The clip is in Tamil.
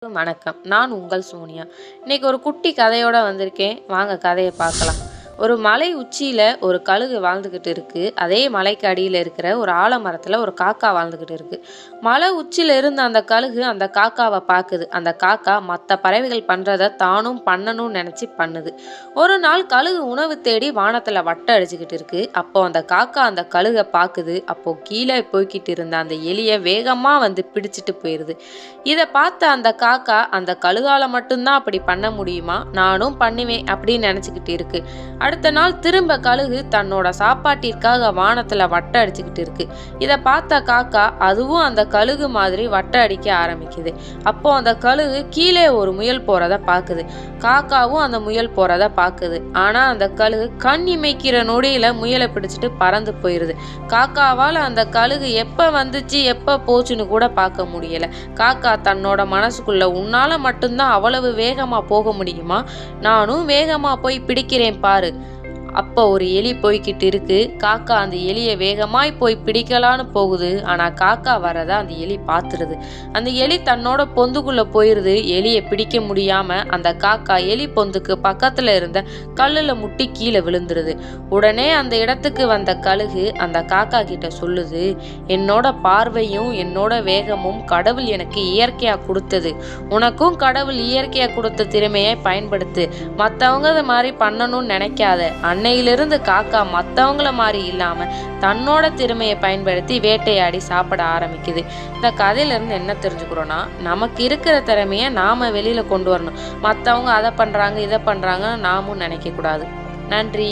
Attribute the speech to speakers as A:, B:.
A: வணக்கம். நான் உங்கள் சோனியா. இன்னைக்கு ஒரு குட்டி கதையோட வந்திருக்கேன். வாங்க கதையை பார்க்கலாம். ஒரு மலை உச்சியில ஒரு கழுகு வாழ்ந்துகிட்டு இருக்கு. அதே மலைக்கு அடியில இருக்கிற ஒரு ஆலமரத்துல ஒரு காக்கா வாழ்ந்துகிட்டு இருக்கு. மலை உச்சியில இருந்த அந்த கழுகு அந்த காக்காவை பார்க்குது. அந்த காக்கா மற்ற பறவைகள் பண்றத தானும் பண்ணணும்னு நினைச்சு பண்ணுது. ஒரு நாள் கழுகு உணவு தேடி வானத்துல வட்டம் அடிச்சுக்கிட்டு இருக்கு. அப்போ அந்த காக்கா அந்த கழுகை பார்க்குது. அப்போ கீழே போய்கிட்டு இருந்த அந்த எலியை வேகமா வந்து பிடிச்சிட்டு போயிருது. இதை பார்த்த அந்த காக்கா அந்த கழுகால மட்டும்தான் அப்படி பண்ண முடியுமா, நானும் பண்ணுவேன் அப்படின்னு நினைச்சுக்கிட்டு இருக்கு. அடுத்த நாள் திரும்ப கழுகு தன்னோட சாப்பாட்டிற்காக வானத்துல வட்ட அடிச்சுக்கிட்டு இருக்கு. இதை பார்த்த காக்கா அதுவும் அந்த கழுகு மாதிரி வட்ட அடிக்க ஆரம்பிக்குது. அப்போ அந்த கழுகு கீழே ஒரு முயல் போறத பாக்குது. காக்காவும் அந்த முயல் போறத பாக்குது. ஆனா அந்த கழுகு கண் இமைக்கிற நொடியில முயலை பிடிச்சிட்டு பறந்து போயிருது. காக்காவால அந்த கழுகு எப்ப வந்துச்சு எப்ப போச்சுன்னு கூட பார்க்க முடியல. காக்கா தன்னோட மனசுக்குள்ள உன்னால மட்டும்தான் அவ்வளவு வேகமா போக முடியுமா, நானும் வேகமா போய் பிடிக்கிறேன் பாரு. அப்போ ஒரு எலி போய்கிட்டு இருக்கு. காக்கா அந்த எலியை வேகமாய் போய் பிடிக்கலான்னு போகுது. ஆனா காக்கா வரத அந்த எலி பாத்துருது. அந்த எலி தன்னோட பொந்துக்குள்ள போயிருது. எலியை பிடிக்க முடியாம அந்த காக்கா எலி பொந்துக்கு பக்கத்துல இருந்த கல்லுல முட்டி கீழே விழுந்துருது. உடனே அந்த இடத்துக்கு வந்த கழுகு அந்த காக்கா கிட்ட சொல்லுது, என்னோட பார்வையும் என்னோட வேகமும் கடவுள் எனக்கு இயற்கையா கொடுத்தது. உனக்கும் கடவுள் இயற்கையா கொடுத்த திறமையை பயன்படுத்து. மற்றவங்க மாதிரி பண்ணணும்னு நினைக்காத. அன்னையிலிருந்து காக்கா மற்றவங்கள மாதிரி இல்லாம தன்னோட திறமையை பயன்படுத்தி வேட்டையாடி சாப்பிட ஆரம்பிக்குது. இந்த கதையிலிருந்து என்ன தெரிஞ்சுக்கிறோன்னா, நமக்கு இருக்கிற திறமையை நாம வெளியில கொண்டு வரணும். மற்றவங்க அதை பண்றாங்க இதை பண்றாங்கன்னு நாமும் நினைக்க கூடாது. நன்றி.